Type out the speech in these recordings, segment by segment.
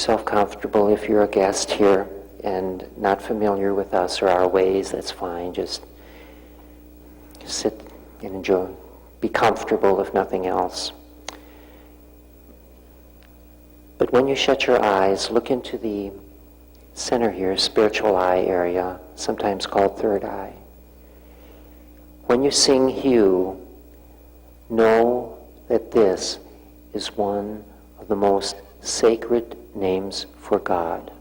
yourself comfortable. If you're a guest here and not familiar with us or our ways, that's fine. Just sit and enjoy. Be comfortable, if nothing else. But when you shut your eyes, look into the center here, spiritual eye area, sometimes called third eye. When you sing Hugh, know that this is one of the most sacred names for God.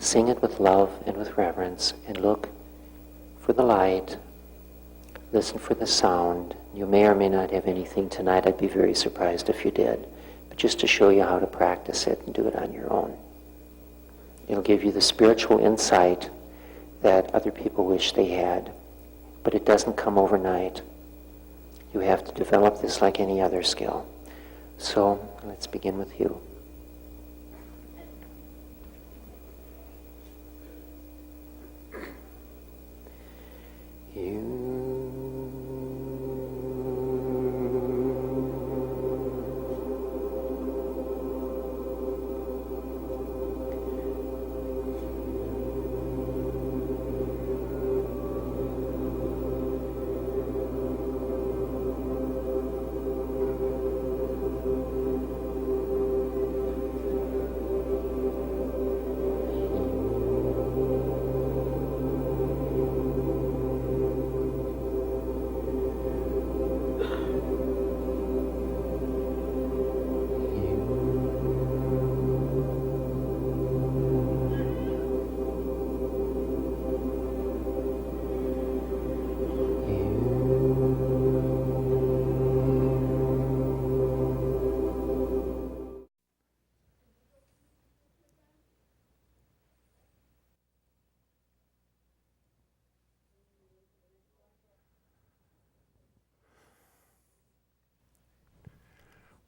Sing it with love and with reverence, and look for the light. Listen for the sound. You may or may not have anything tonight. I'd be very surprised if you did. But just to show you how to practice it and do it on your own. It'll give you the spiritual insight that other people wish they had. But it doesn't come overnight. You have to develop this like any other skill. So let's begin with you.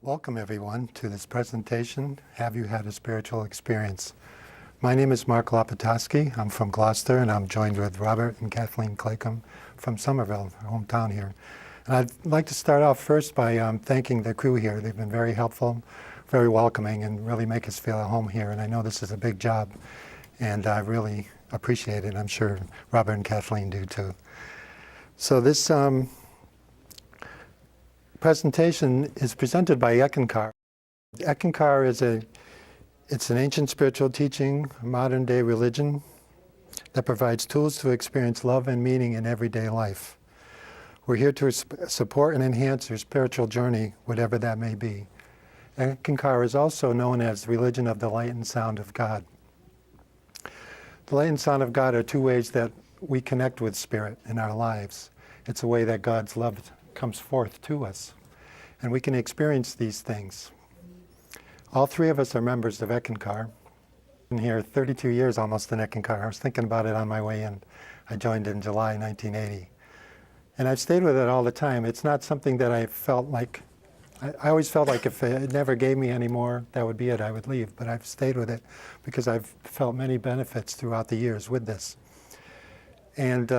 Welcome everyone to this presentation, Have You Had a Spiritual Experience? My name is Mark Lopatowski. I'm from Gloucester, and I'm joined with Robert and Kathleen Claycomb from Somerville, our hometown here. And I'd like to start off first by thanking the crew here. They've been very helpful, very welcoming, and really make us feel at home here. And I know this is a big job, and I really appreciate it. I'm sure Robert and Kathleen do too. So this presentation is presented by Eckankar. Eckankar is it's an ancient spiritual teaching, a modern day religion that provides tools to experience love and meaning in everyday life. We're here to support and enhance your spiritual journey, whatever that may be. Eckankar is also known as the religion of the light and sound of God. The light and sound of God are two ways that we connect with spirit in our lives. It's a way that God's love comes forth to us, and we can experience these things. All three of us are members of Eckankar. I've been here 32 years almost in Eckankar. I was thinking about it on my way in. I joined in July 1980. And I've stayed with it all the time. It's not something that I felt like, I always felt like if it never gave me any more, that would be it, I would leave. But I've stayed with it because I've felt many benefits throughout the years with this. And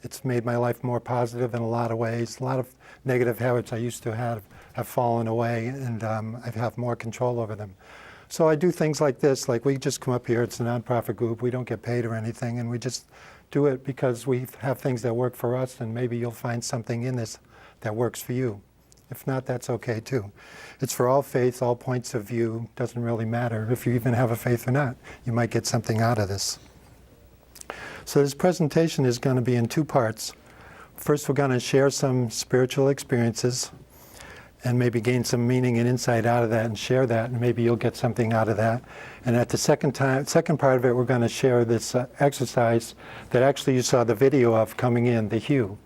it's made my life more positive in a lot of ways. A lot of negative habits I used to have fallen away, and I have more control over them. So I do things like this, like we just come up here, it's a nonprofit group, we don't get paid or anything, and we just do it because we have things that work for us, and maybe you'll find something in this that works for you. If not, that's okay too. It's for all faiths, all points of view, doesn't really matter if you even have a faith or not. You might get something out of this. So this presentation is going to be in two parts. First, we're going to share some spiritual experiences and maybe gain some meaning and insight out of that and share that, and maybe you'll get something out of that. And at the second part of it, we're going to share this exercise that actually you saw the video of coming in, the Hugh.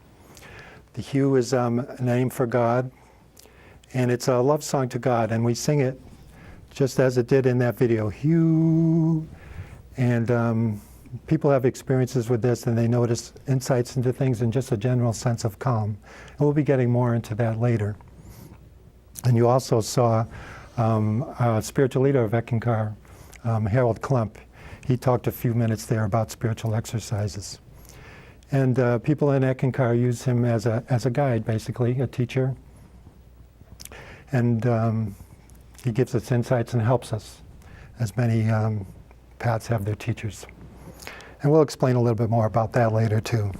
The Hugh is a name for God, and it's a love song to God, and we sing it just as it did in that video, Hugh. And people have experiences with this, and they notice insights into things and just a general sense of calm. And we'll be getting more into that later. And you also saw a spiritual leader of Eckankar, Harold Klump. He talked a few minutes there about spiritual exercises. And people in Eckankar use him as a guide, basically, a teacher. And he gives us insights and helps us, as many paths have their teachers. And we'll explain a little bit more about that later too.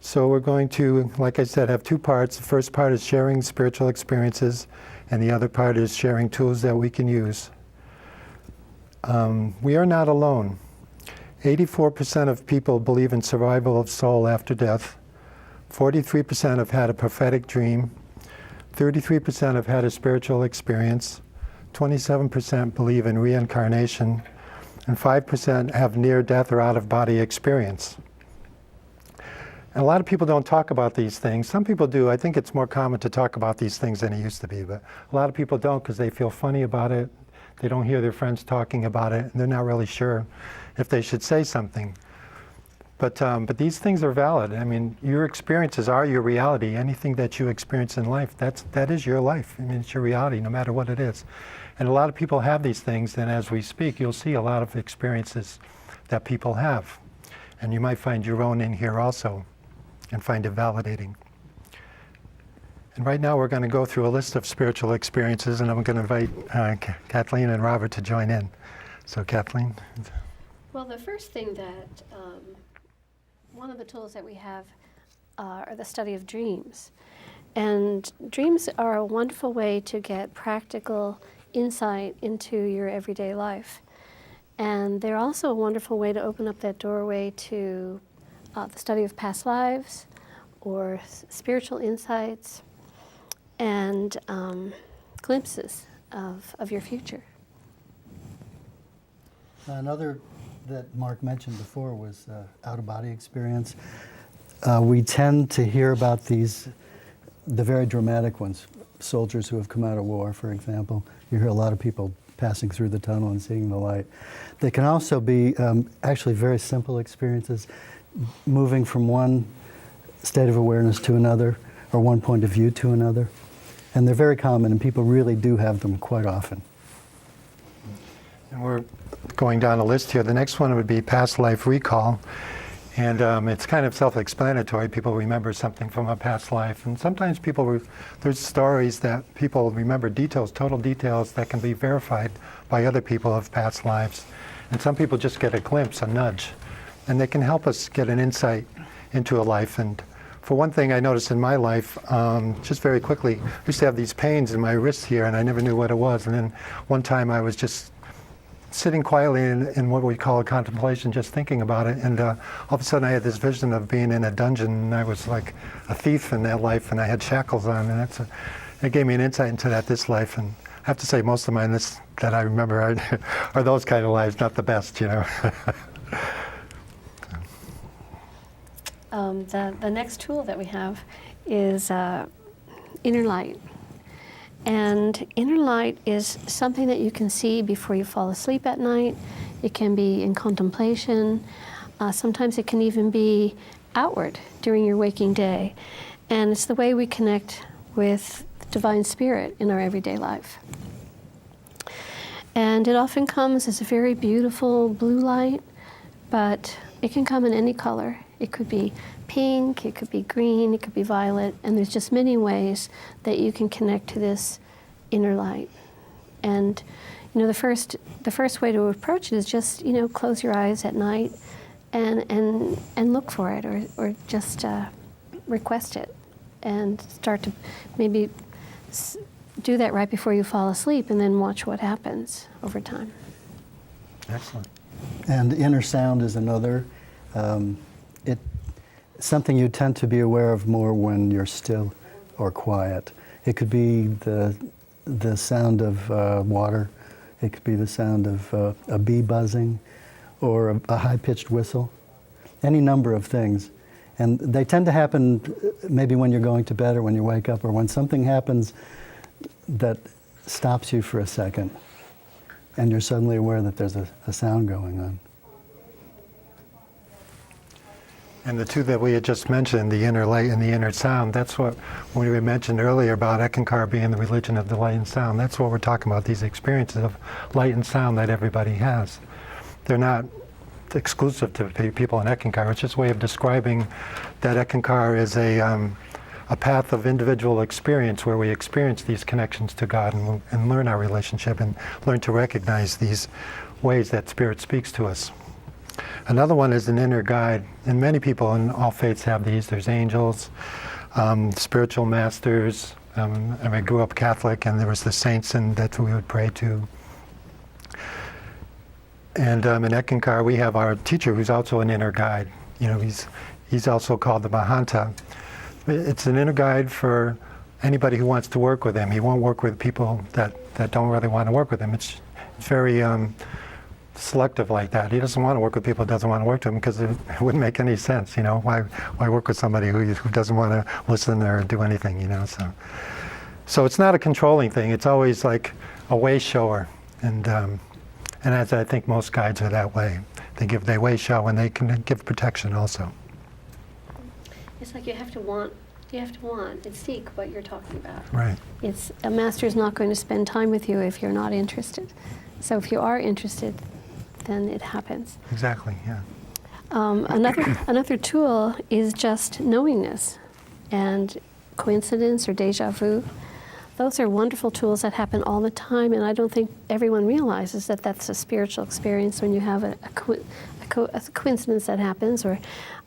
So we're going to, like I said, have two parts. The first part is sharing spiritual experiences, and the other part is sharing tools that we can use. We are not alone. 84% of people believe in survival of soul after death. 43% have had a prophetic dream. 33% have had a spiritual experience. 27% believe in reincarnation. And 5% have near-death or out-of-body experience. And a lot of people don't talk about these things. Some people do. I think it's more common to talk about these things than it used to be, but a lot of people don't because they feel funny about it. They don't hear their friends talking about it, and they're not really sure if they should say something. But these things are valid. I mean, your experiences are your reality. Anything that you experience in life, that is your life. I mean, it's your reality, no matter what it is. And a lot of people have these things, and as we speak, you'll see a lot of experiences that people have. And you might find your own in here also, and find it validating. And right now we're going to go through a list of spiritual experiences, and I'm going to invite Kathleen and Robert to join in. So Kathleen? Well, the first thing that, one of the tools that we have are the study of dreams. And dreams are a wonderful way to get practical insight into your everyday life. And they're also a wonderful way to open up that doorway to the study of past lives or spiritual insights and glimpses of your future. Another that Mark mentioned before was out-of-body experience. We tend to hear about these, the very dramatic ones, soldiers who have come out of war, for example. You hear a lot of people passing through the tunnel and seeing the light. They can also be actually very simple experiences, moving from one state of awareness to another, or one point of view to another. And they're very common, and people really do have them quite often. And we're going down a list here. The next one would be past life recall. And it's kind of self-explanatory. People remember something from a past life. And sometimes there's stories that people remember details, total details that can be verified by other people of past lives. And some people just get a glimpse, a nudge. And they can help us get an insight into a life. And for one thing I noticed in my life, just very quickly, I used to have these pains in my wrist here, and I never knew what it was. And then one time I was just sitting quietly in what we call a contemplation, just thinking about it, and all of a sudden I had this vision of being in a dungeon, and I was like a thief in that life, and I had shackles on, and it gave me an insight into this life. And I have to say, most of mine that I remember are those kind of lives, not the best, you know. The next tool that we have is inner light. And inner light is something that you can see before you fall asleep at night. It can be in contemplation. Sometimes it can even be outward during your waking day. And it's the way we connect with the Divine Spirit in our everyday life. And it often comes as a very beautiful blue light, but it can come in any color. It could be pink, it could be green, it could be violet, and there's just many ways that you can connect to this inner light. And you know, the first way to approach it is just, you know, close your eyes at night and look for it, or just request it, and start to maybe do that right before you fall asleep, and then watch what happens over time. Excellent. And inner sound is another. Something you tend to be aware of more when you're still or quiet. It could be the sound of water. It could be the sound of a bee buzzing, or a high-pitched whistle. Any number of things. And they tend to happen maybe when you're going to bed, or when you wake up, or when something happens that stops you for a second, and you're suddenly aware that there's a sound going on. And the two that we had just mentioned, the inner light and the inner sound, that's what, when we mentioned earlier about Eckankar being the religion of the light and sound, that's what we're talking about, these experiences of light and sound that everybody has. They're not exclusive to people in Eckankar. It's just a way of describing that Eckankar is a a path of individual experience where we experience these connections to God and learn our relationship and learn to recognize these ways that Spirit speaks to us. Another one is an inner guide, and many people in all faiths have these. There's angels, spiritual masters. I grew up Catholic, and there was the saints that we would pray to. And in Eckankar, we have our teacher who's also an inner guide. You know, he's also called the Mahanta. It's an inner guide for anybody who wants to work with him. He won't work with people that don't really want to work with him. It's very selective like that. He doesn't want to work with people who doesn't want to work to him because it wouldn't make any sense. You know, why work with somebody who doesn't want to listen or do anything? You know, so it's not a controlling thing. It's always like a way shower, and as I think most guides are that way. They way show and they can give protection also. It's like you have to want and seek what you're talking about. Right. A master's not going to spend time with you if you're not interested. So if you are interested, then it happens. Exactly, yeah. Another tool is just knowingness and coincidence or deja vu. Those are wonderful tools that happen all the time, and I don't think everyone realizes that that's a spiritual experience when you have a coincidence that happens, or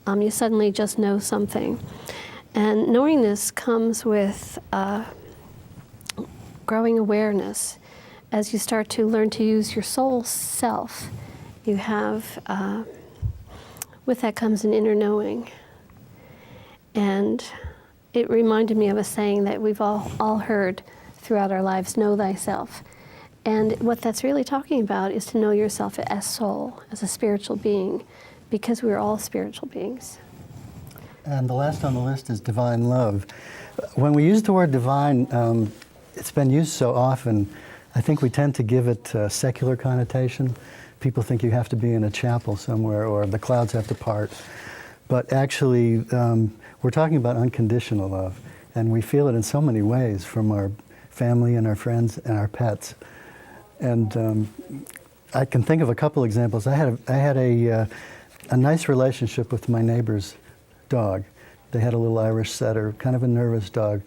you suddenly just know something. And knowingness comes with growing awareness. As you start to learn to use your soul self, you have, with that comes an inner knowing. And it reminded me of a saying that we've all heard throughout our lives, know thyself. And what that's really talking about is to know yourself as soul, as a spiritual being, because we're all spiritual beings. And the last on the list is divine love. When we use the word divine, it's been used so often, I think we tend to give it a secular connotation. People think you have to be in a chapel somewhere or the clouds have to part. But actually, we're talking about unconditional love, and we feel it in so many ways from our family and our friends and our pets. And I can think of a couple examples. I had a nice relationship with my neighbor's dog. They had a little Irish setter, kind of a nervous dog,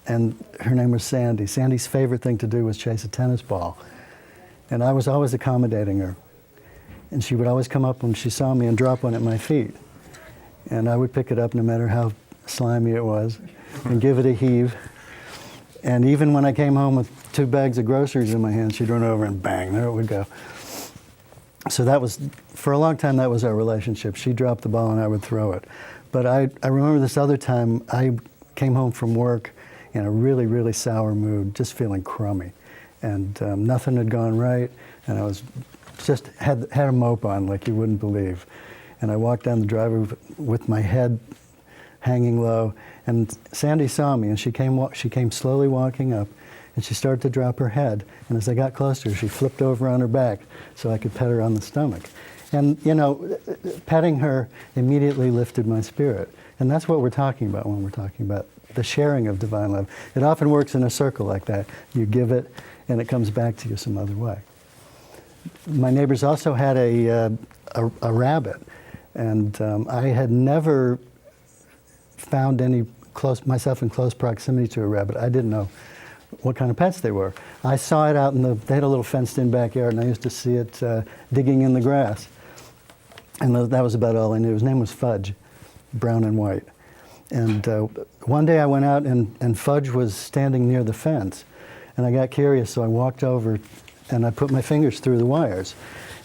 and her name was Sandy. Sandy's favorite thing to do was chase a tennis ball, and I was always accommodating her. And she would always come up when she saw me and drop one at my feet. And I would pick it up no matter how slimy it was and give it a heave. And even when I came home with 2 bags of groceries in my hand, she'd run over and bang, there it would go. So that was, for a long time, that was our relationship. She'd drop the ball and I would throw it. But I remember this other time, I came home from work in a really, really sour mood, just feeling crummy. And nothing had gone right, and I was just had a mope on like you wouldn't believe. And I walked down the driveway with my head hanging low, and Sandy saw me, and she came slowly walking up, and she started to drop her head. And as I got closer, she flipped over on her back so I could pet her on the stomach. And, you know, petting her immediately lifted my spirit. And that's what we're talking about when we're talking about the sharing of divine love. It often works in a circle like that. You give it, and it comes back to you some other way. My neighbors also had a rabbit, and I had never found myself in close proximity to a rabbit. I didn't know what kind of pets they were. I saw it out they had a little fenced-in backyard, and I used to see it digging in the grass. And that was about all I knew. His name was Fudge, brown and white. And one day I went out, and Fudge was standing near the fence. And I got curious, so I walked over, and I put my fingers through the wires.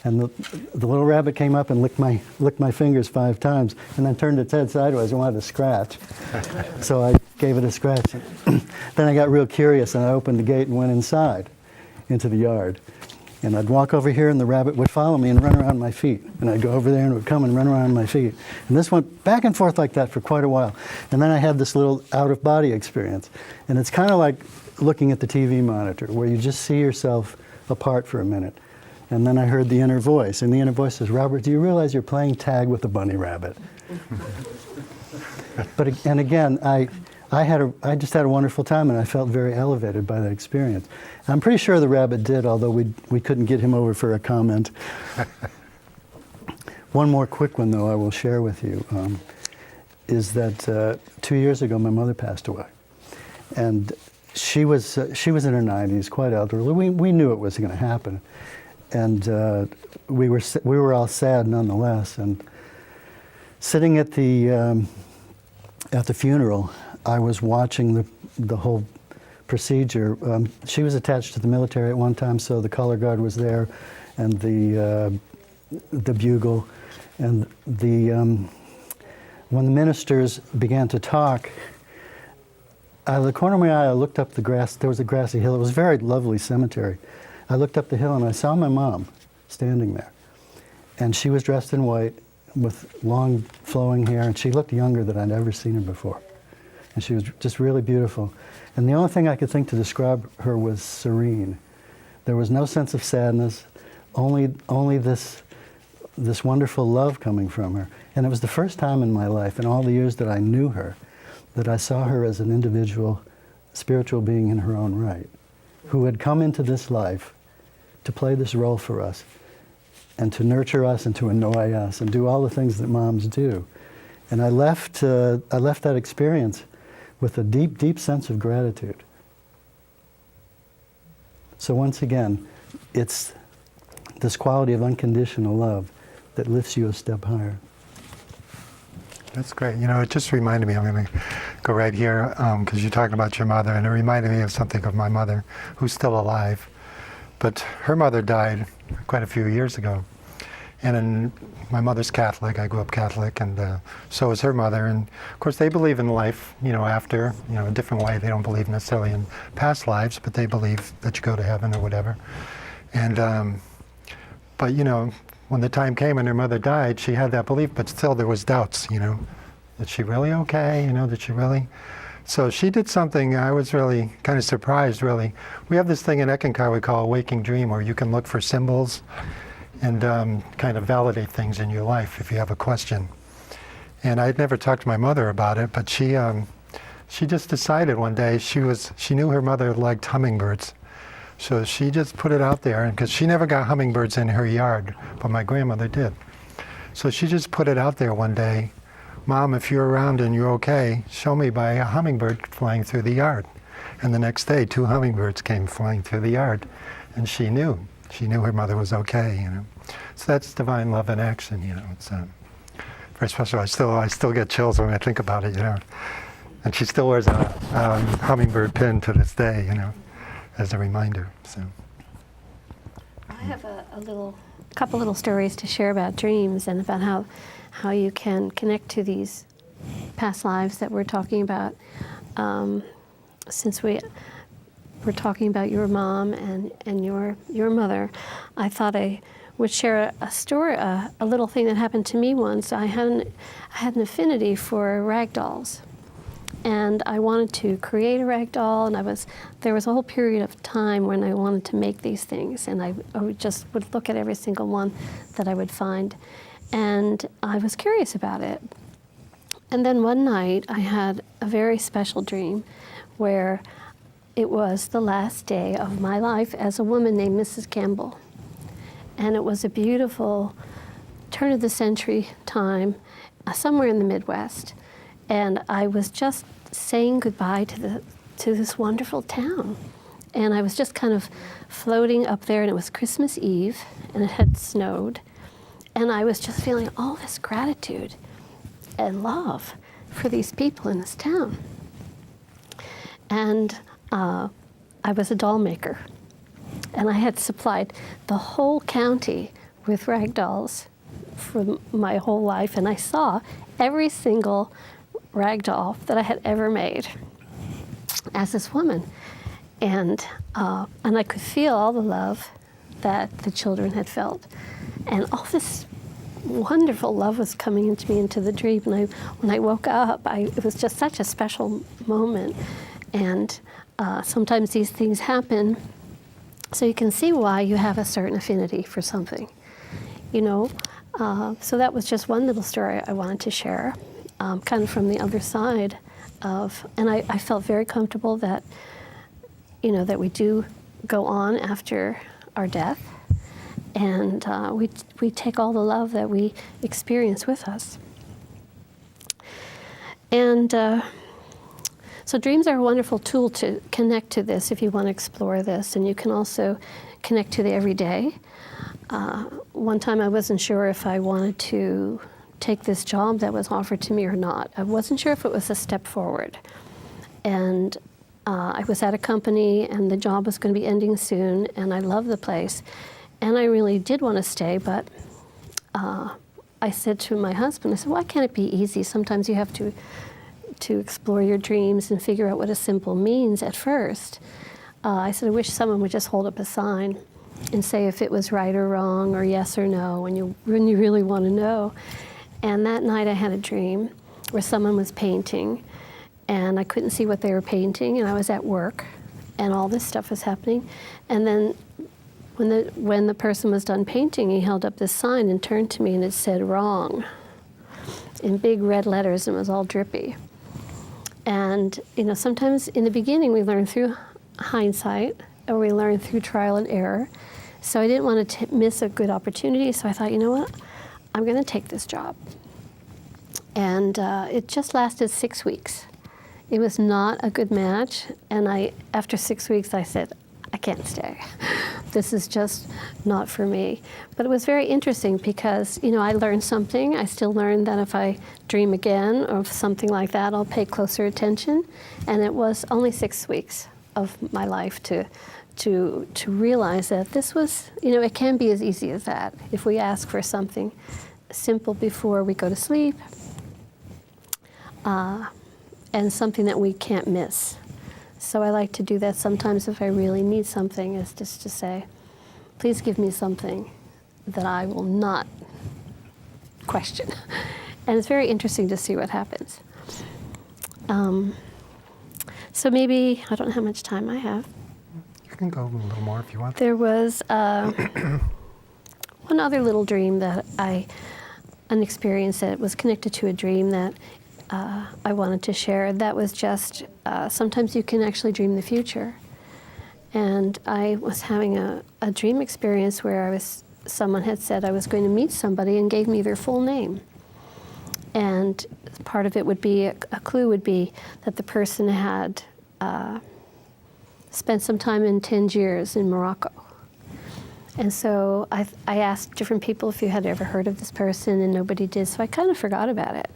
And the little rabbit came up and licked my fingers 5 times, and then turned its head sideways and wanted to scratch. So I gave it a scratch. Then I got real curious, and I opened the gate and went inside into the yard. And I'd walk over here, and the rabbit would follow me and run around my feet. And I'd go over there, and it would come and run around my feet. And this went back and forth like that for quite a while. And then I had this little out-of-body experience. And it's kind of like looking at the TV monitor, where you just see yourself apart for a minute. And then I heard the inner voice, and the inner voice says, "Robert, do you realize you're playing tag with a bunny rabbit?" And again, I just had a wonderful time, and I felt very elevated by that experience. I'm pretty sure the rabbit did, although we couldn't get him over for a comment. One more quick one, though, I will share with you. is that 2 years ago my mother passed away, and she was in her 90s, quite elderly. We knew it was going to happen, and we were all sad nonetheless. And sitting at the funeral, I was watching the whole procedure. She was attached to the military at one time, so the color guard was there, and the bugle, and when the ministers began to talk, out of the corner of my eye, I looked up the grass. There was a grassy hill. It was a very lovely cemetery. I looked up the hill and I saw my mom standing there, and she was dressed in white with long flowing hair, and she looked younger than I'd ever seen her before, and she was just really beautiful. And the only thing I could think to describe her was serene. There was no sense of sadness, only this wonderful love coming from her. And it was the first time in my life, in all the years that I knew her, that I saw her as an individual, spiritual being in her own right, who had come into this life to play this role for us, and to nurture us and to annoy us and do all the things that moms do. And I left that experience with a deep, deep sense of gratitude. So once again, it's this quality of unconditional love that lifts you a step higher. That's great. You know, it just reminded me, I'm going to go right here, because you're talking about your mother, and it reminded me of something of my mother, who's still alive. But her mother died quite a few years ago. And my mother's Catholic. I grew up Catholic, and so is her mother. And of course, they believe in life, you know, after, you know, a different way. They don't believe necessarily in past lives, but they believe that you go to heaven or whatever. And, but, you know, when the time came and her mother died, she had that belief, but still there was doubts, you know. Is she really okay? You know, did she really? So she did something I was really kind of surprised, really. We have this thing in Eckankar we call a waking dream, where you can look for symbols and kind of validate things in your life if you have a question. And I'd never talked to my mother about it, but she just decided one day, she knew her mother liked hummingbirds. So she just put it out there, because she never got hummingbirds in her yard, but my grandmother did. So she just put it out there one day, Mom, if you're around and you're okay, show me by a hummingbird flying through the yard. And the next day, 2 hummingbirds came flying through the yard, and she knew her mother was okay, you know. So that's divine love in action, you know. It's very special. I still get chills when I think about it, you know. And she still wears a hummingbird pin to this day, you know, as a reminder. So I have a couple little stories to share about dreams and about how you can connect to these past lives that we're talking about. Since we're talking about your mom and your mother, I thought I would share a story, a little thing that happened to me once. I had an affinity for rag dolls, and I wanted to create a rag doll, and there was a whole period of time when I wanted to make these things, and I would look at every single one that I would find, and I was curious about it. And then one night I had a very special dream where it was the last day of my life as a woman named Mrs. Campbell. And it was a beautiful turn of the century time, somewhere in the Midwest. And I was just saying goodbye to this wonderful town. And I was just kind of floating up there, and it was Christmas Eve, and it had snowed. And I was just feeling all this gratitude and love for these people in this town. And I was a doll maker, and I had supplied the whole county with rag dolls for my whole life, and I saw every single rag doll that I had ever made as this woman. And I could feel all the love that the children had felt. And all this wonderful love was coming into me into the dream. And when I woke up, it was just such a special moment. And sometimes these things happen, so you can see why you have a certain affinity for something, you know. So that was just one little story I wanted to share, kind of from the other side of, and I felt very comfortable that, you know, that we do go on after our death, and we take all the love that we experience with us. And so dreams are a wonderful tool to connect to this if you want to explore this, and you can also connect to the everyday. One time I wasn't sure if I wanted to take this job that was offered to me or not. I wasn't sure if it was a step forward. And I was at a company and the job was going to be ending soon, and I loved the place. And I really did want to stay, but I said to my husband, I said, why can't it be easy? Sometimes you have to explore your dreams and figure out what a symbol means at first. I said, I wish someone would just hold up a sign and say if it was right or wrong or yes or no when you really want to know. And that night I had a dream where someone was painting and I couldn't see what they were painting, and I was at work and all this stuff was happening. And then when the person was done painting, he held up this sign and turned to me and it said wrong in big red letters, and it was all drippy. And sometimes in the beginning we learn through hindsight or we learn through trial and error. So I didn't want to miss a good opportunity, so I thought, you know what, I'm going to take this job. And it just lasted 6 weeks. It was not a good match, and after 6 weeks I said, I can't stay. This is just not for me. But it was very interesting because, I learned something. I still learned that if I dream again or something like that, I'll pay closer attention. And it was only 6 weeks of my life to realize that this was, it can be as easy as that. If we ask for something simple before we go to sleep, and something that we can't miss. So I like to do that sometimes if I really need something, is just to say, please give me something that I will not question. And it's very interesting to see what happens. So maybe, I don't know how much time I have. You can go a little more if you want. There was one other little dream that an experience that was connected to a dream that I wanted to share. That was just, sometimes you can actually dream the future. And I was having a dream experience where someone had said I was going to meet somebody and gave me their full name. And part of it would be, a clue would be that the person had spent some time in Tangiers in Morocco. And so I asked different people if you had ever heard of this person, and nobody did, so I kind of forgot about it.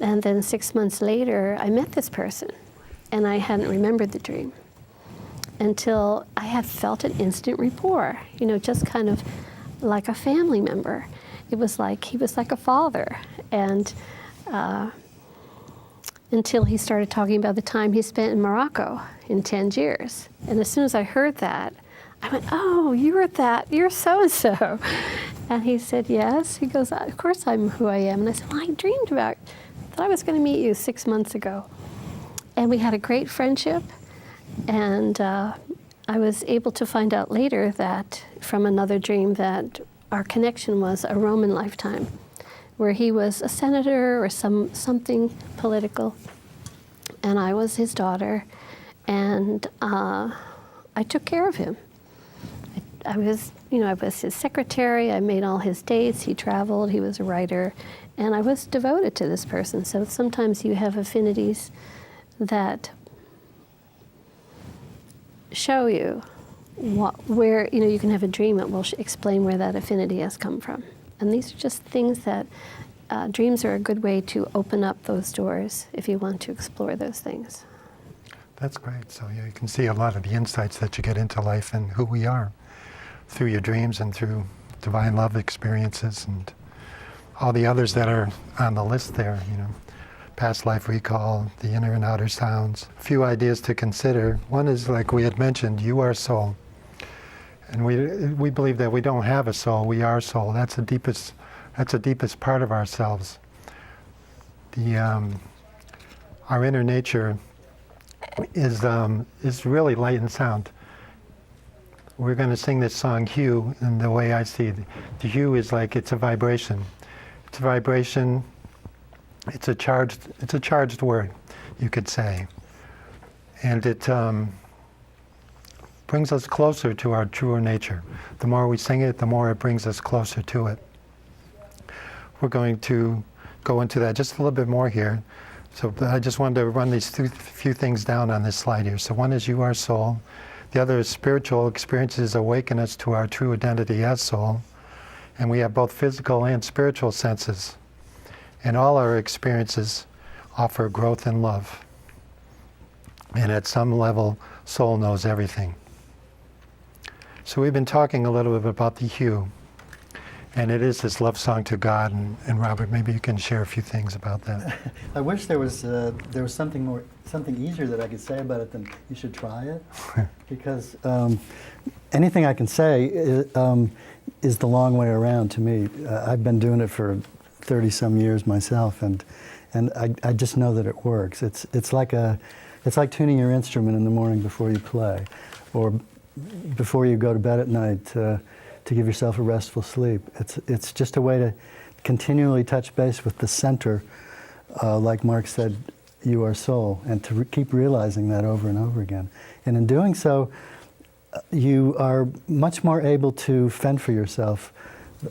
And then 6 months later, I met this person, and I hadn't remembered the dream until I had felt an instant rapport, just kind of like a family member. It was like he was like a father, and until he started talking about the time he spent in Morocco, in Tangiers. And as soon as I heard that, I went, oh, you're so-and-so. And he said, yes. He goes, of course I'm who I am. And I said, well, I dreamed about that I was going to meet you 6 months ago. And we had a great friendship. And I was able to find out later that, from another dream, that our connection was a Roman lifetime, where he was a senator or something political, and I was his daughter, and I took care of him. I was his secretary. I made all his dates. He traveled. He was a writer, and I was devoted to this person. So sometimes you have affinities that show you where you can have a dream that will explain where that affinity has come from. And these are just things that dreams are a good way to open up those doors if you want to explore those things. That's great. So you can see a lot of the insights that you get into life and who we are through your dreams and through divine love experiences and all the others that are on the list there, past life recall, the inner and outer sounds. A few ideas to consider. One is, like we had mentioned, you are soul. And we believe that we don't have a soul, we are soul. That's the deepest part of ourselves. Our inner nature is really light and sound. We're going to sing this song, Hue, and the way I see it, the hue is like it's a vibration. It's a vibration. It's a charged word, you could say, and it brings us closer to our truer nature. The more we sing it, the more it brings us closer to it. We're going to go into that just a little bit more here. So but I just wanted to run these few things down on this slide here. So one is you are soul. The other is spiritual experiences awaken us to our true identity as soul. And we have both physical and spiritual senses. And all our experiences offer growth and love. And at some level, soul knows everything. So we've been talking a little bit about the hue. And it is this love song to God. And Robert, maybe you can share a few things about that. I wish there was something easier that I could say about it than you should try it, because anything I can say is the long way around to me. I've been doing it for 30-some years myself, and I just know that it works. It's like tuning your instrument in the morning before you play, or before you go to bed at night to give yourself a restful sleep. It's just a way to continually touch base with the center, like Mark said, you are soul, and to keep realizing that over and over again. And in doing so, you are much more able to fend for yourself.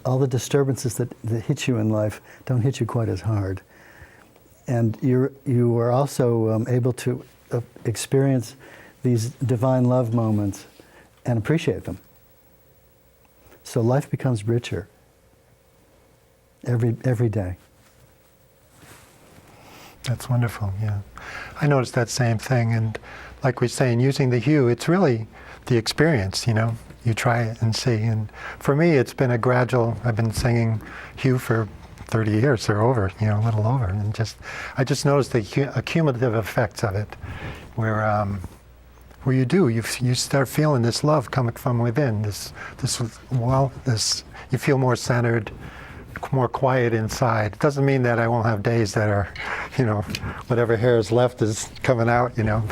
All the disturbances that hit you in life don't hit you quite as hard. And you are also able to experience these divine love moments and appreciate them. So life becomes richer every day. That's wonderful, yeah. I noticed that same thing, and like we're saying, using the hue, it's really the experience, you know. You try it and see, and for me, it's been a gradual, I've been singing hue for 30 years or over, you know, a little over, and I just noticed the cumulative effects of it, where you start feeling this love coming from within, you feel more centered, more quiet inside. It doesn't mean that I won't have days that are, you know, whatever hair is left is coming out, you know,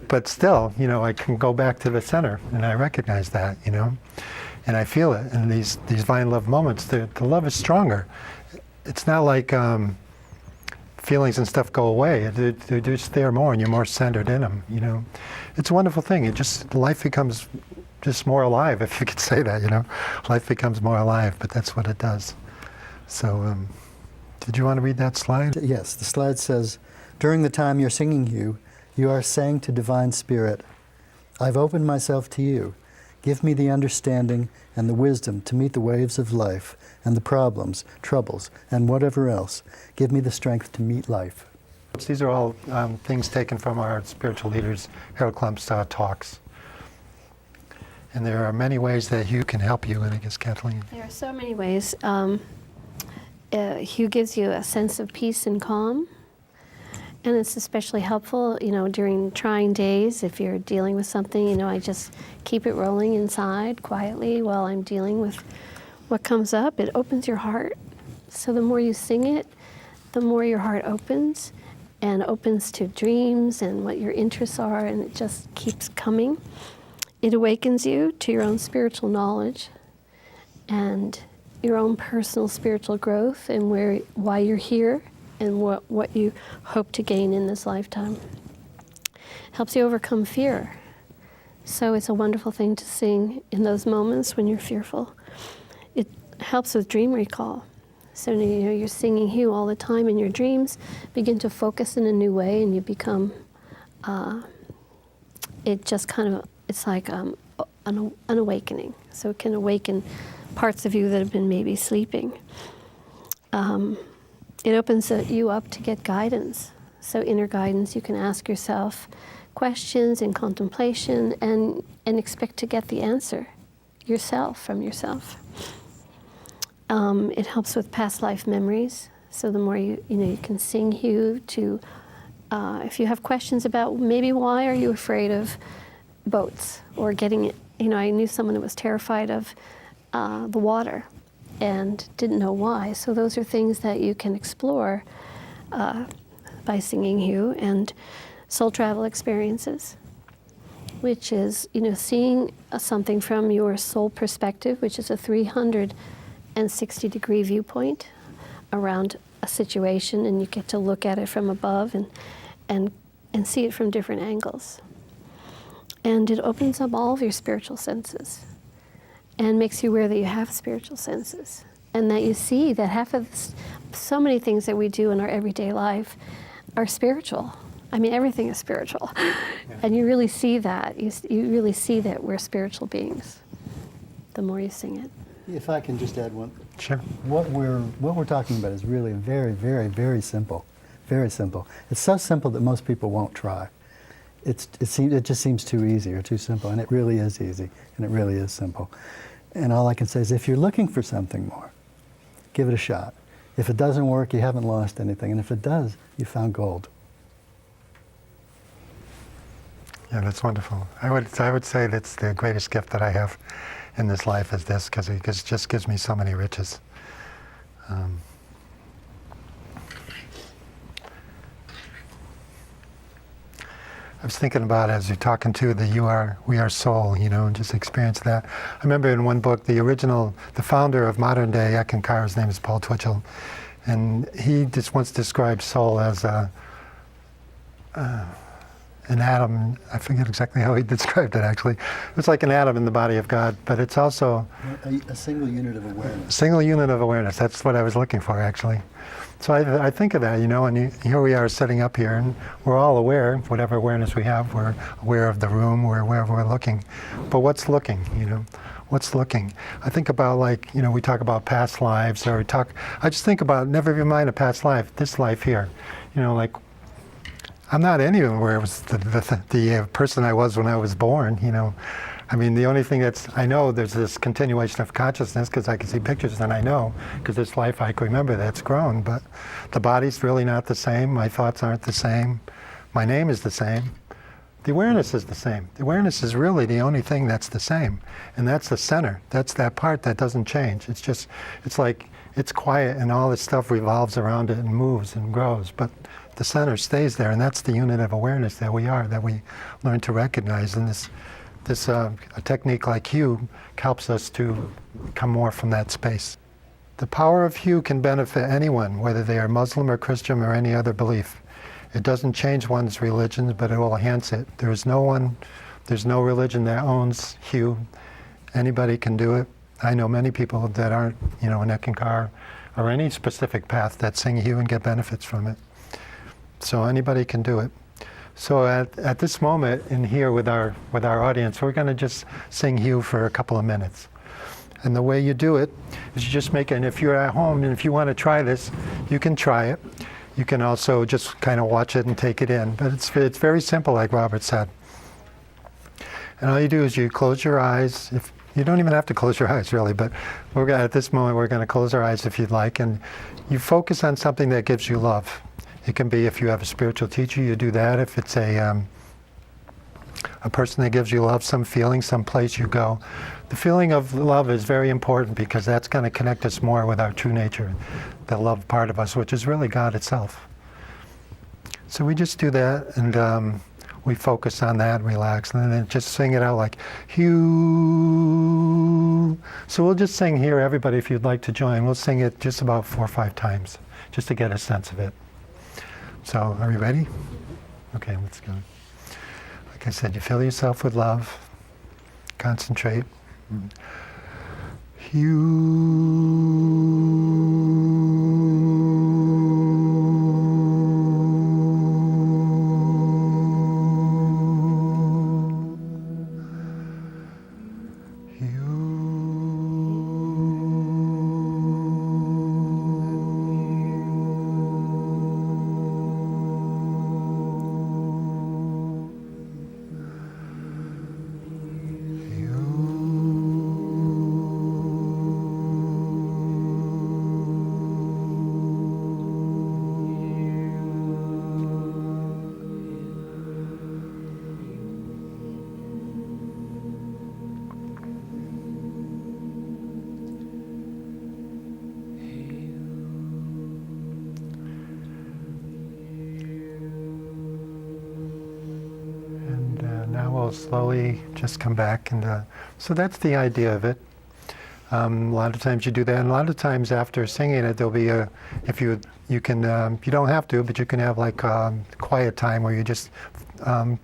but still, you know, I can go back to the center, and I recognize that, you know, and I feel it. And these divine love moments, the love is stronger. It's not like feelings and stuff go away. They're just there more, and you're more centered in them, you know. It's a wonderful thing. Life becomes just more alive, if you could say that, you know. Life becomes more alive, but that's what it does. So, did you want to read that slide? Yes, the slide says, during the time you're singing Hugh, you are saying to Divine Spirit, I've opened myself to you. Give me the understanding and the wisdom to meet the waves of life and the problems, troubles, and whatever else. Give me the strength to meet life. These are all things taken from our spiritual leaders, Harold Klump's talks. And there are many ways that Hugh can help you, and I guess Kathleen. There are so many ways. Hugh gives you a sense of peace and calm, and it's especially helpful, you know, during trying days. If you're dealing with something, you know, I just keep it rolling inside quietly while I'm dealing with what comes up. It opens your heart. So the more you sing it, the more your heart opens, and opens to dreams and what your interests are, and it just keeps coming. It awakens you to your own spiritual knowledge and your own personal spiritual growth, and why you're here and what you hope to gain in this lifetime. Helps you overcome fear. So it's a wonderful thing to sing in those moments when you're fearful. It helps with dream recall. So you know, you're singing Hugh all the time in your dreams, begin to focus in a new way, and you become, it just kind of, it's like an awakening. So it can awaken parts of you that have been maybe sleeping. It opens you up to get guidance. So inner guidance, you can ask yourself questions in contemplation and expect to get the answer yourself, from yourself. It helps with past life memories. So the more you can sing Hugh to, if you have questions about maybe why are you afraid of boats or getting it, I knew someone who was terrified of the water and didn't know why. So those are things that you can explore by singing Hugh. And soul travel experiences, which is, seeing something from your soul perspective, which is a 360-degree viewpoint around a situation, and you get to look at it from above and see it from different angles. And it opens up all of your spiritual senses and makes you aware that you have spiritual senses, and that you see that so many things that we do in our everyday life are spiritual. I mean, everything is spiritual. And you really see that. You really see that we're spiritual beings the more you sing it. If I can just add one. Sure. What we're talking about is really very, very, very simple. Very simple. It's so simple that most people won't try. It just seems too easy or too simple, and it really is easy, and it really is simple. And all I can say is if you're looking for something more, give it a shot. If it doesn't work, you haven't lost anything, and if it does, you found gold. Yeah, that's wonderful. I would say that's the greatest gift that I have in this life is this, because it just gives me so many riches. I was thinking about as you're talking to we are soul, and just experience that. I remember in one book, the founder of modern day Eckankar, his name is Paul Twitchell, and he just once described soul as an atom. I forget exactly how he described it actually. It's like an atom in the body of God, but it's also a single unit of awareness. A single unit of awareness. That's what I was looking for actually. So I think of that, and here we are sitting up here, and we're all aware, whatever awareness we have, we're aware of the room, we're aware of where we're looking. But what's looking, What's looking? I think about we talk about past lives, I just think about, never even mind a past life, this life here. I'm not anywhere it was the person I was when I was born, I mean, the only thing I know there's this continuation of consciousness because I can see pictures and I know because this life I can remember that's grown, but the body's really not the same, my thoughts aren't the same, my name is the same, the awareness is the same. The awareness is really the only thing that's the same, and that's the center, that's that part that doesn't change. It's like, it's quiet and all this stuff revolves around it and moves and grows, but the center stays there, and that's the unit of awareness that we are, that we learn to recognize, and a technique like Hue helps us to come more from that space. The power of Hue can benefit anyone, whether they are Muslim or Christian or any other belief. It doesn't change one's religion, but it will enhance it. There's no religion that owns Hue. Anybody can do it. I know many people that aren't, in Eckankar or any specific path that sing Hue and get benefits from it. So anybody can do it. So at this moment in here with our audience, we're going to just sing Hue for a couple of minutes. And the way you do it is you just make it, and if you're at home and if you want to try this, you can try it. You can also just kind of watch it and take it in. But it's very simple, like Robert said. And all you do is you close your eyes. You don't even have to close your eyes, really, but at this moment we're going to close our eyes if you'd like, and you focus on something that gives you love. It can be if you have a spiritual teacher, you do that. If it's a person that gives you love, some feeling, some place you go. The feeling of love is very important because that's going to connect us more with our true nature, the love part of us, which is really God itself. So we just do that, and we focus on that, relax, and then just sing it out like, Hue. So we'll just sing here, everybody, if you'd like to join. We'll sing it just about 4 or 5 times, just to get a sense of it. So, are we ready? Okay, let's go. Like I said, you fill yourself with love, concentrate. Slowly just come back, and so that's the idea of it. A lot of times you do that, and a lot of times after singing it, there'll be you don't have to, but you can have like quiet time where you're just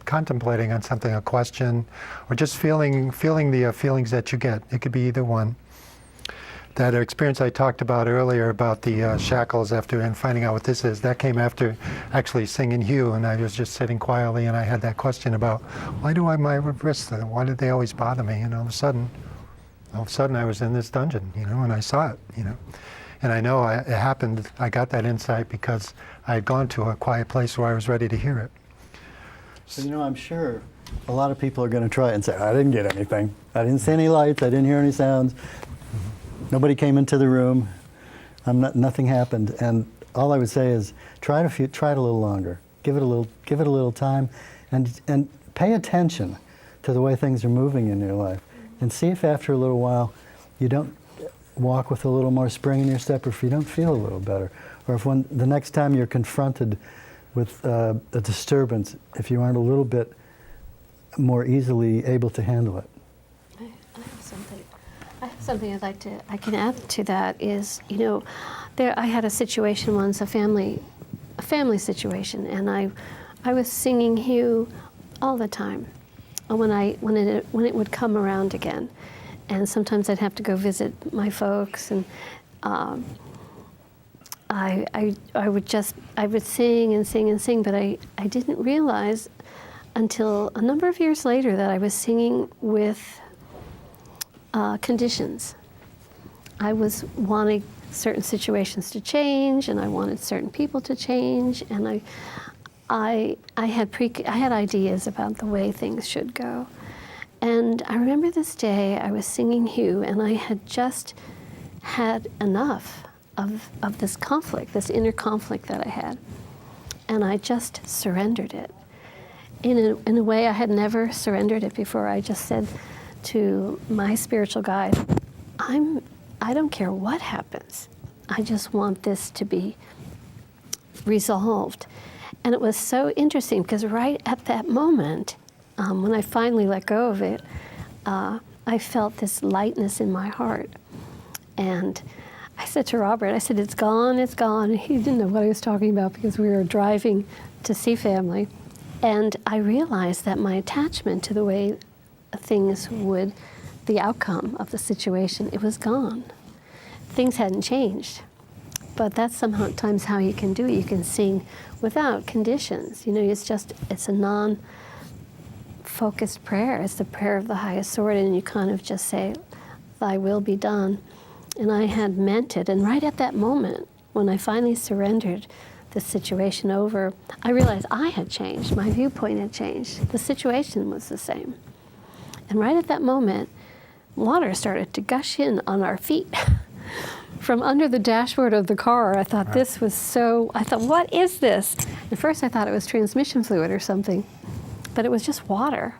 contemplating on something, a question, or just feeling the feelings that you get. It could be either one. that experience I talked about earlier about the shackles after and finding out what this is, that came after actually singing Hugh, and I was just sitting quietly and I had that question about why do my wrists, why did they always bother me? And all of a sudden I was in this dungeon, and I saw it, And I know it happened, I got that insight because I had gone to a quiet place where I was ready to hear it. So, I'm sure a lot of people are going to try it and say, I didn't get anything. I didn't see any lights. I didn't hear any sounds. Nobody came into the room. Nothing happened. And all I would say is try it a little longer. Give it a little time, and pay attention to the way things are moving in your life, and see if after a little while you don't walk with a little more spring in your step, or if you don't feel a little better, or if when the next time you're confronted with a disturbance, if you aren't a little bit more easily able to handle it. I have something I can add to that is, I had a situation once, a family situation, and I was singing Hugh all the time when it would come around again. And sometimes I'd have to go visit my folks, and I would sing and sing and sing, but I didn't realize until a number of years later that I was singing with conditions. I was wanting certain situations to change, and I wanted certain people to change, and I had ideas about the way things should go. And I remember this day I was singing Hugh, and I had just had enough of this conflict, this inner conflict that I had, and I just surrendered it. In a way I had never surrendered it before. I just said to my spiritual guide, I don't care what happens. I just want this to be resolved. And it was so interesting because right at that moment, when I finally let go of it, I felt this lightness in my heart. And I said to Robert, I said, it's gone, it's gone. And he didn't know what I was talking about because we were driving to see family. And I realized that my attachment to the way things would, the outcome of the situation, it was gone. Things hadn't changed. But that's sometimes how you can do it. You can sing without conditions. It's a non-focused prayer. It's the prayer of the highest sword, and you kind of just say, thy will be done. And I had meant it. And right at that moment, when I finally surrendered the situation over, I realized I had changed. My viewpoint had changed. The situation was the same. And right at that moment, water started to gush in on our feet. From under the dashboard of the car. I thought this was what is this? At first I thought it was transmission fluid or something, but it was just water.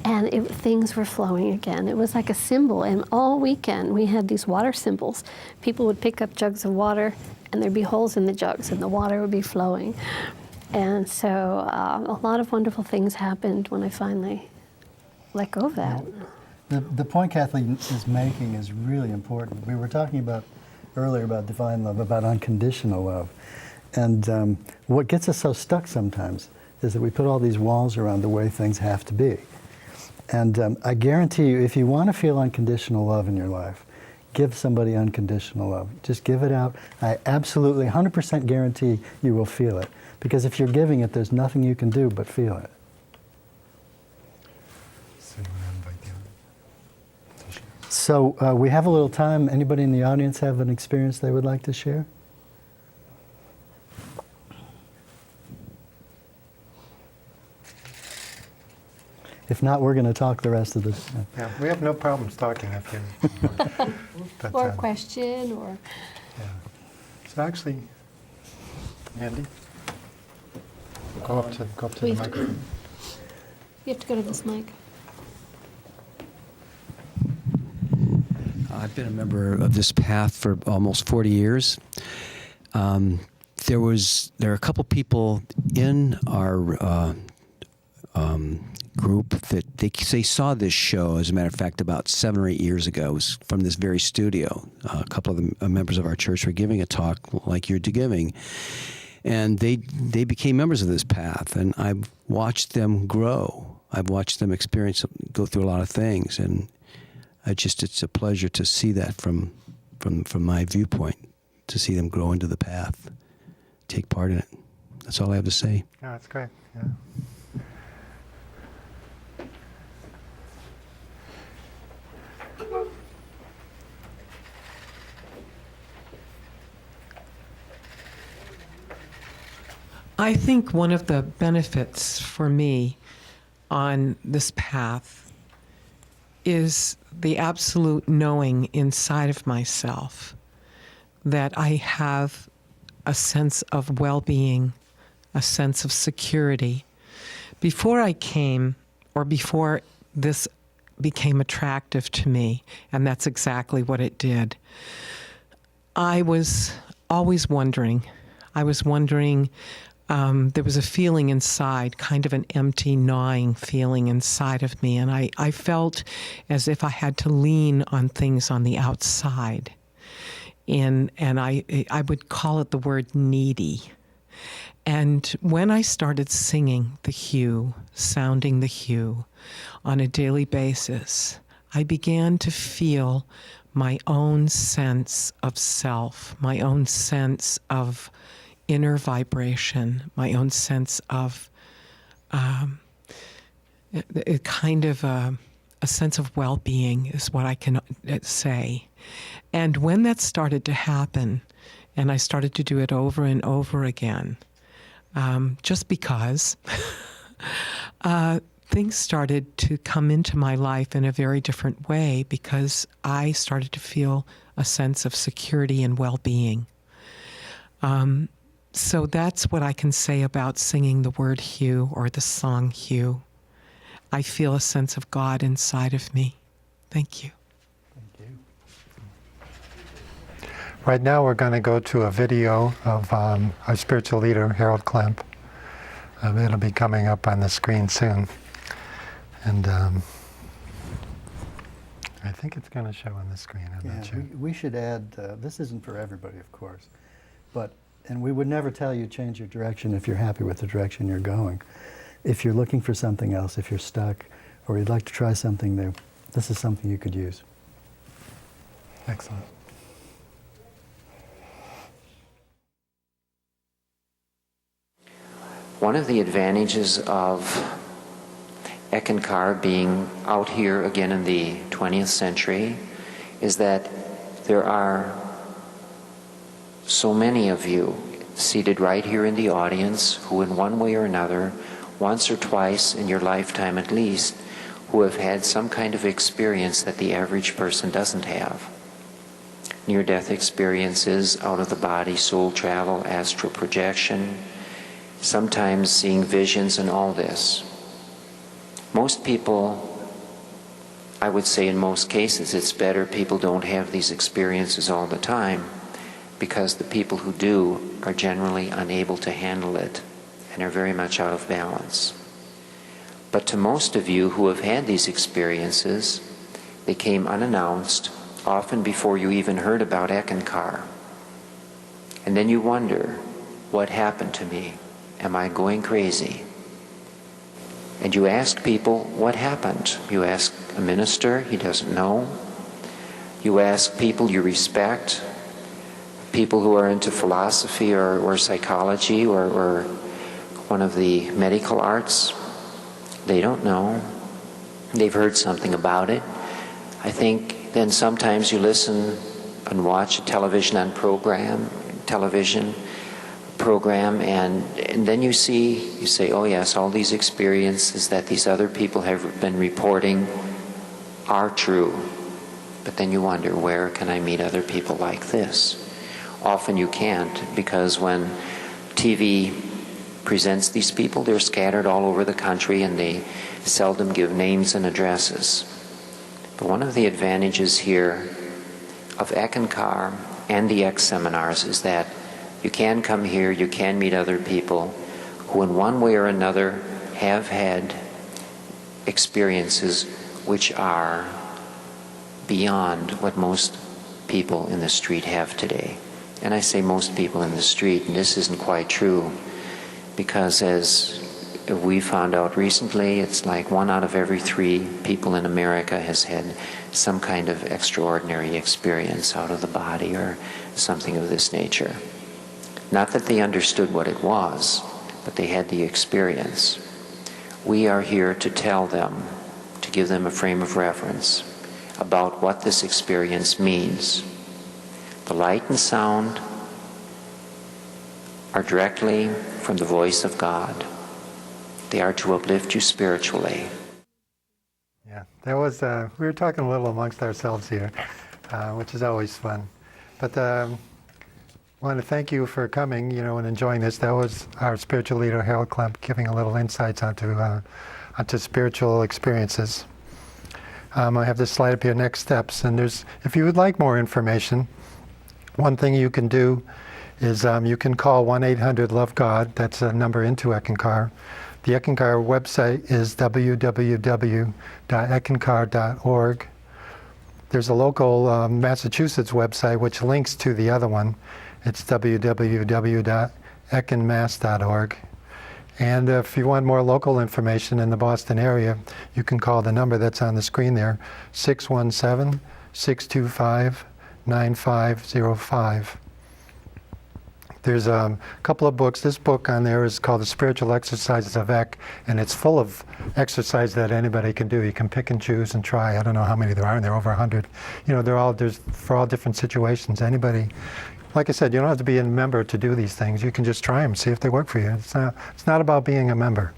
And things were flowing again. It was like a symbol, and all weekend we had these water symbols. People would pick up jugs of water, and there'd be holes in the jugs, and the water would be flowing. And so a lot of wonderful things happened when I finally let go of that. The point Kathleen is making is really important. We were talking earlier about divine love, about unconditional love. And what gets us so stuck sometimes is that we put all these walls around the way things have to be. And I guarantee you, if you want to feel unconditional love in your life, give somebody unconditional love. Just give it out. I absolutely 100% guarantee you will feel it. Because if you're giving it, there's nothing you can do but feel it. So we have a little time. Anybody in the audience have an experience they would like to share? If not, we're going to talk the rest of this. Yeah, we have no problems talking if you. But, or a question, or. Yeah. So actually, Andy, go up to the microphone. You have to go to this mic. I've been a member of this path for almost 40 years. There are a couple people in our group that they saw this show, as a matter of fact, about 7 or 8 years ago. It was from this very studio. A couple of the members of our church were giving a talk like you're giving, and they became members of this path, and I've watched them grow. I've watched them go through a lot of things, and it's a pleasure to see that from from my viewpoint, to see them grow into the path, take part in it. That's all I have to say. Yeah, that's great. Yeah. I think one of the benefits for me on this path is the absolute knowing inside of myself that I have a sense of well-being, a sense of security. Before I came, or before this became attractive to me, and that's exactly what it did, I was always wondering. There was a feeling inside, kind of an empty, gnawing feeling inside of me, and I felt as if I had to lean on things on the outside. And I would call it the word needy. And when I started singing the hue, sounding the hue on a daily basis, I began to feel my own sense of self, my own sense of inner vibration, my own sense of a sense of well-being is what I can say. And when that started to happen, and I started to do it over and over again, just because things started to come into my life in a very different way, because I started to feel a sense of security and well-being. So that's what I can say about singing the word hue or the song hue. I feel a sense of God inside of me. Thank you. Thank you. Right now we're going to go to a video of our spiritual leader, Harold Klemp. It'll be coming up on the screen soon. And I think it's going to show on the screen. I'm not sure. We should add, this isn't for everybody, of course, and we would never tell you change your direction if you're happy with the direction you're going. If you're looking for something else, if you're stuck, or you'd like to try something new, this is something you could use. Excellent. One of the advantages of Eckankar being out here again in the 20th century is that there are so many of you seated right here in the audience who in one way or another, once or twice in your lifetime at least, who have had some kind of experience that the average person doesn't have. Near-death experiences, out-of-the-body soul travel, astral projection, sometimes seeing visions and all this. Most people, I would say in most cases, it's better people don't have these experiences all the time, because the people who do are generally unable to handle it and are very much out of balance. But to most of you who have had these experiences, they came unannounced, often before you even heard about Eckankar. And then you wonder, what happened to me? Am I going crazy? And you ask people, what happened? You ask a minister, he doesn't know. You ask people you respect, people who are into philosophy or psychology or one of the medical arts. They don't know. They've heard something about it. I think then sometimes you listen and watch a television program, and then you say, oh yes, all these experiences that these other people have been reporting are true. But then you wonder, where can I meet other people like this? Often you can't, because when TV presents these people, they're scattered all over the country and they seldom give names and addresses. But one of the advantages here of Eckankar and the X seminars is that you can come here, you can meet other people who in one way or another have had experiences which are beyond what most people in the street have today. And I say most people in the street, and this isn't quite true, because as we found out recently, it's like 1 out of every 3 people in America has had some kind of extraordinary experience out of the body or something of this nature. Not that they understood what it was, but they had the experience. We are here to tell them, to give them a frame of reference about what this experience means. The light and sound are directly from the voice of God. They are to uplift you spiritually. Yeah, that was, we were talking a little amongst ourselves here, which is always fun. But I want to thank you for coming, and enjoying this. That was our spiritual leader, Harold Klemp, giving a little insights onto spiritual experiences. I have this slide up here, next steps, and if you would like more information, one thing you can do is you can call 1-800-LOVE-GOD. That's a number into Eckankar. The Eckankar website is www.eckankar.org. There's a local Massachusetts website which links to the other one. It's www.eckanmass.org. And if you want more local information in the Boston area, you can call the number that's on the screen there, 617-625-9505. There's a couple of books. This book on there is called The Spiritual Exercises of Eck, and it's full of exercise that anybody can do. You can pick and choose and try. I don't know how many there are, and there are over 100. There's for all different situations. Anybody, like I said, you don't have to be a member to do these things. You can just try them, see if they work for you. It's not about being a member.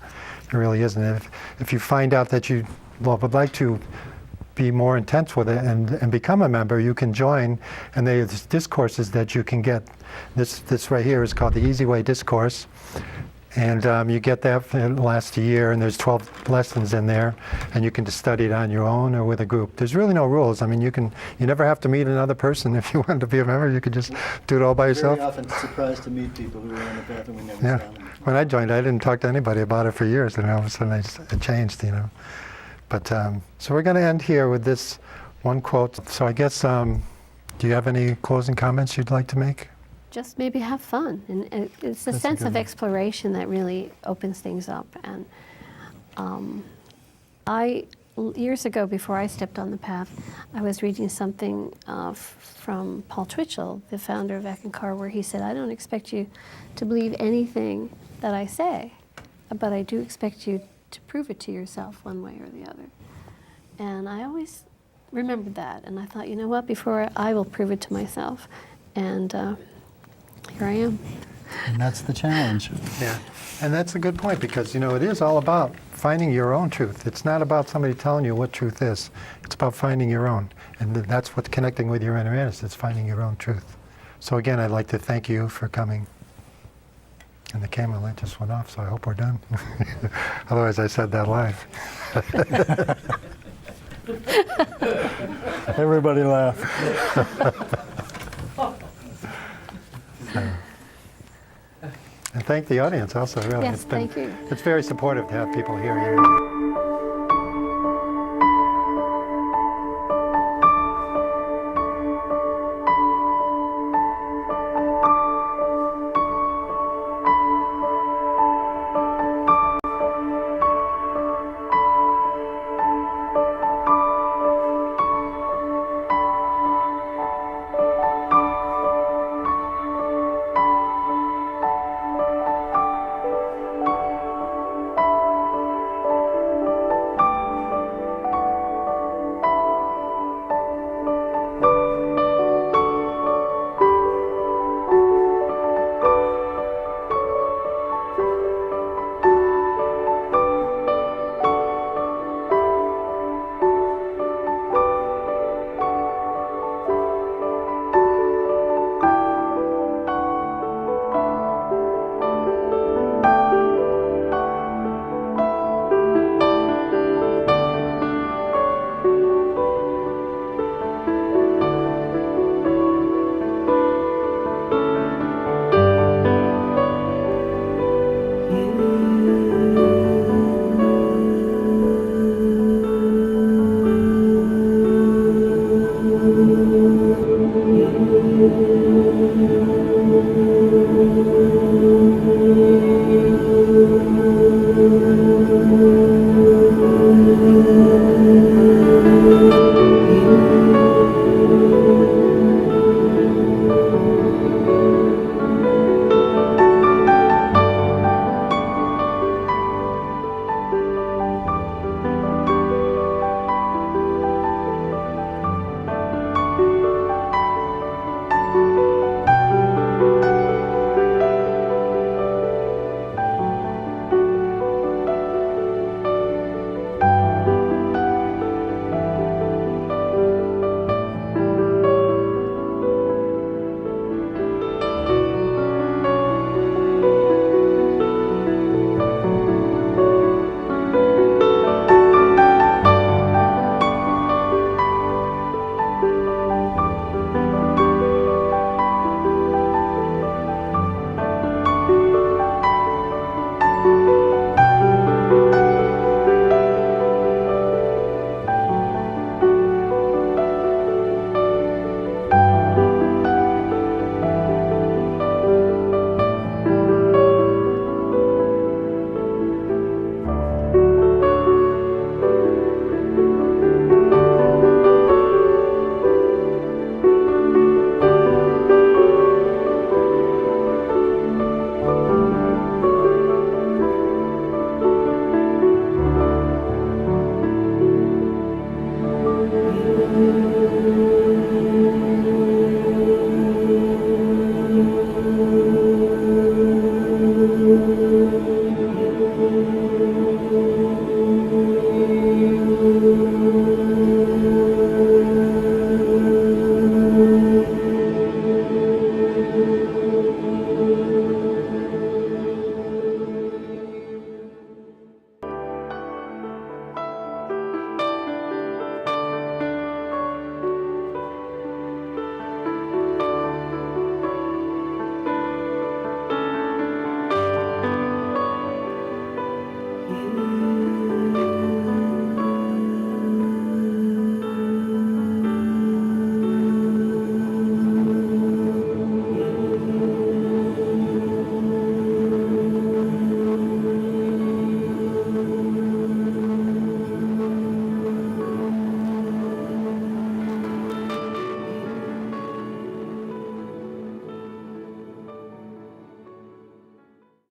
It really isn't. If you find out that you would like to be more intense with it and become a member, you can join, and there's discourses that you can get. This right here is called the Easy Way Discourse, and you get that. It lasts a year, and there's 12 lessons in there, and you can just study it on your own or with a group. There's really no rules. I mean, you never have to meet another person. If you want to be a member, you could just do it all by yourself. Very often surprised to meet people who were in the bathroom we never Yeah. saw them. When I joined, I didn't talk to anybody about it for years, and all of a sudden it changed, But so we're going to end here with this one quote. So I guess, do you have any closing comments you'd like to make? Just maybe have fun. And it's a That's a sense good of one. exploration that really opens things up. And years ago, before I stepped on the path, I was reading something from Paul Twitchell, the founder of Eckankar, where he said, I don't expect you to believe anything that I say, but I do expect you to prove it to yourself one way or the other. And I always remembered that, and I thought, you know what, before I will prove it to myself. And here I am. And that's the challenge. Yeah, and that's a good point, because it is all about finding your own truth. It's not about somebody telling you what truth is. It's about finding your own, and that's what's connecting with your inner is. It's finding your own truth. So again, I'd like to thank you for coming. And the camera light just went off, so I hope we're done. Otherwise, I said that live. Everybody laugh. And thank the audience also, really. Yes, thank you. It's very supportive to have people here.